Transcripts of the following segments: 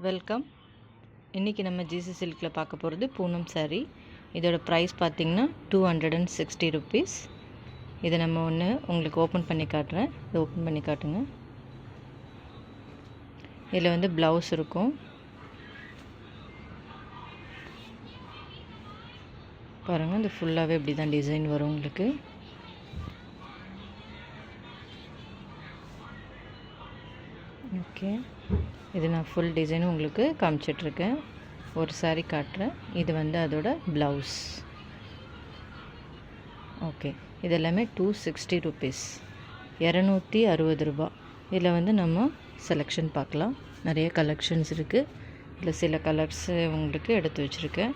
Welcome. இன்றைக்கி நம்ம GC சில்கில் பார்க்க போகிறது பூனம் சாரீ. இதோட ப்ரைஸ் பார்த்திங்கன்னா 260 rupees. இதை நம்ம உங்களுக்கு ஓப்பன் பண்ணி காட்டுறேன். இதை ஓப்பன் பண்ணி காட்டுங்க. இதில் ப்ளவுஸ் இருக்கும். பாருங்கள், இது ஃபுல்லாகவே இப்படி தான் டிசைன் வரும் உங்களுக்கு. ஓகே, இது நான் ஃபுல் டிசைனும் உங்களுக்கு காமிச்சிட்ருக்கேன். ஒரு சாரீ காட்டுறேன். இது அதோட ப்ளவுஸ். ஓகே, இது எல்லாமே 260 rupees, 260 ரூபா. இதில் நம்ம செலெக்ஷன் பார்க்கலாம். நிறைய கலெக்ஷன்ஸ் இருக்குது. இதில் சில கலர்ஸு உங்களுக்கு எடுத்து வச்சுருக்கேன்.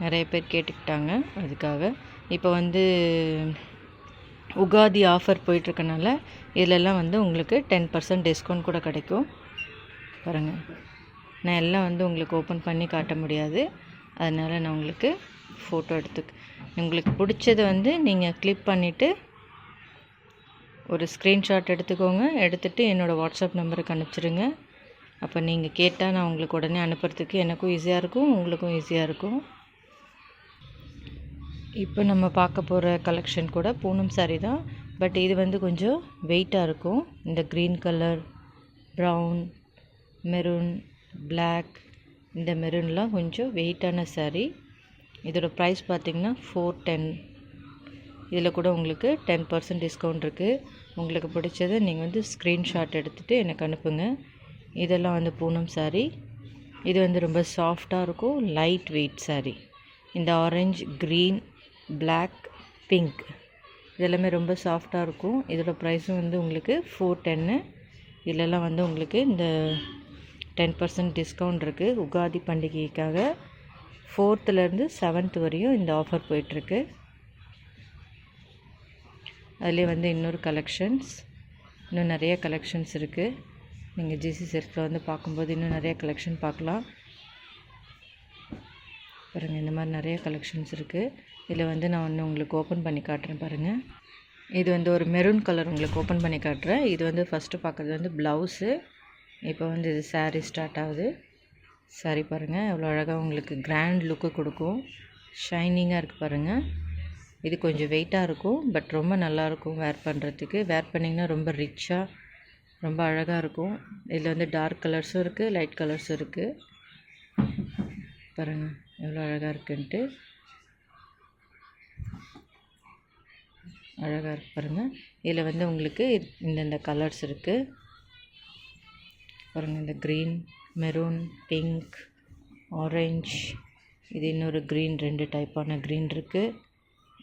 நிறைய பேர் கேட்டுக்கிட்டாங்க, அதுக்காக. இப்போ உகாதி ஆஃபர் போயிட்டுருக்கனால இதிலெல்லாம் உங்களுக்கு 10% டிஸ்கவுண்ட் கூட கிடைக்கும். பாருங்கள், நான் எல்லாம் உங்களுக்கு ஓப்பன் பண்ணி காட்ட முடியாது. அதனால் நான் உங்களுக்கு ஃபோட்டோ உங்களுக்கு பிடிச்சது நீங்கள் கிளிக் பண்ணிவிட்டு ஒரு ஸ்க்ரீன்ஷாட் எடுத்துக்கோங்க. எடுத்துகிட்டு என்னோடய வாட்ஸ்அப் நம்பருக்கு அனுப்பிச்சிடுங்க. அப்போ நீங்கள் கேட்டால் நான் உங்களுக்கு உடனே அனுப்புறதுக்கு எனக்கும் ஈஸியாக இருக்கும், உங்களுக்கும் ஈஸியாக இருக்கும். இப்போ நம்ம பார்க்க போகிற கலெக்ஷன் கூட பூனம் சாரீ தான். பட் இது கொஞ்சம் வெயிட்டாக இருக்கும். இந்த green colour, brown, maroon, black, இந்த மெரூன்லாம் கொஞ்சம் வெயிட்டான சாரீ. இதோட ப்ரைஸ் பார்த்திங்கன்னா 410. இதில் கூட உங்களுக்கு 10% டிஸ்கவுண்ட் இருக்குது. உங்களுக்கு பிடிச்சதை நீங்கள் ஸ்க்ரீன்ஷாட் எடுத்துகிட்டு எனக்கு அனுப்புங்க. இதெல்லாம் பூனம் சாரீ. இது ரொம்ப சாஃப்டாக இருக்கும், லைட் வெயிட் சாரீ. இந்த ஆரஞ்சு, க்ரீன், பிளாக், பிங்க் இதெல்லாமே ரொம்ப சாஃப்டாக இருக்கும். இதோட ப்ரைஸும் உங்களுக்கு 410. இதிலெல்லாம் உங்களுக்கு இந்த 10% டிஸ்கவுண்ட் இருக்குது. உகாதி பண்டிகைக்காக 4th-லேருந்து 7th வரையும் இந்த ஆஃபர் போயிட்டுருக்கு. அதிலே இன்னொரு கலெக்ஷன்ஸ், இன்னும் நிறைய கலெக்ஷன்ஸ் இருக்குது. நீங்கள் ஜிசி சில்கில் பார்க்கும்போது இன்னும் நிறைய கலெக்ஷன் பார்க்கலாம். பாருங்கள், இந்த மாதிரி நிறைய கலெக்ஷன்ஸ் இருக்குது. இதில் நான் உங்களுக்கு ஓப்பன் பண்ணி காட்டுறேன். பாருங்கள், இது ஒரு மெரூன் கலர் உங்களுக்கு ஓப்பன் பண்ணி காட்டுறேன். இது ஃபஸ்ட்டு பார்க்குறது ப்ளவுஸு. இப்போ இது சாரீ ஸ்டார்ட் ஆகுது. சாரீ பாருங்கள், எவ்வளோ அழகாக உங்களுக்கு கிராண்ட் லுக்கு கொடுக்கும். ஷைனிங்காக இருக்குது பாருங்கள். இது கொஞ்சம் வெயிட்டாக இருக்கும், பட் ரொம்ப நல்லாயிருக்கும் வேர் பண்ணுறதுக்கு. வேர் பண்ணிங்கன்னா ரொம்ப ரிச்சாக, ரொம்ப அழகாக இருக்கும். இதில் டார்க் கலர்ஸும் இருக்குது, லைட் கலர்ஸும் இருக்குது. பாருங்கள் எவ்வளோ அழகாக இருக்குன்ட்டு. அழகாக இருக்கு பாருங்கள். இதில் உங்களுக்கு இந்த கலர்ஸ் இருக்குது பாருங்கள். இந்த க்ரீன், மெரூன், பிங்க், ஆரஞ்ச், இது இன்னொரு க்ரீன், 2 டைப்பான க்ரீன் இருக்குது.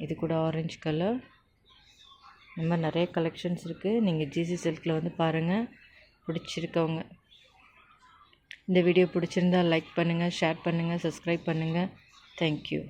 இது கூட ஆரஞ்சு கலர். இந்த மாதிரி நிறைய கலெக்ஷன்ஸ் இருக்குது. நீங்கள் ஜிசி சில்கில் பாருங்கள். பிடிச்சிருக்கவங்க இந்த வீடியோ பிடிச்சிருந்தால் லைக் பண்ணுங்கள், ஷேர் பண்ணுங்கள், சப்ஸ்கிரைப் பண்ணுங்கள். தேங்க்யூ.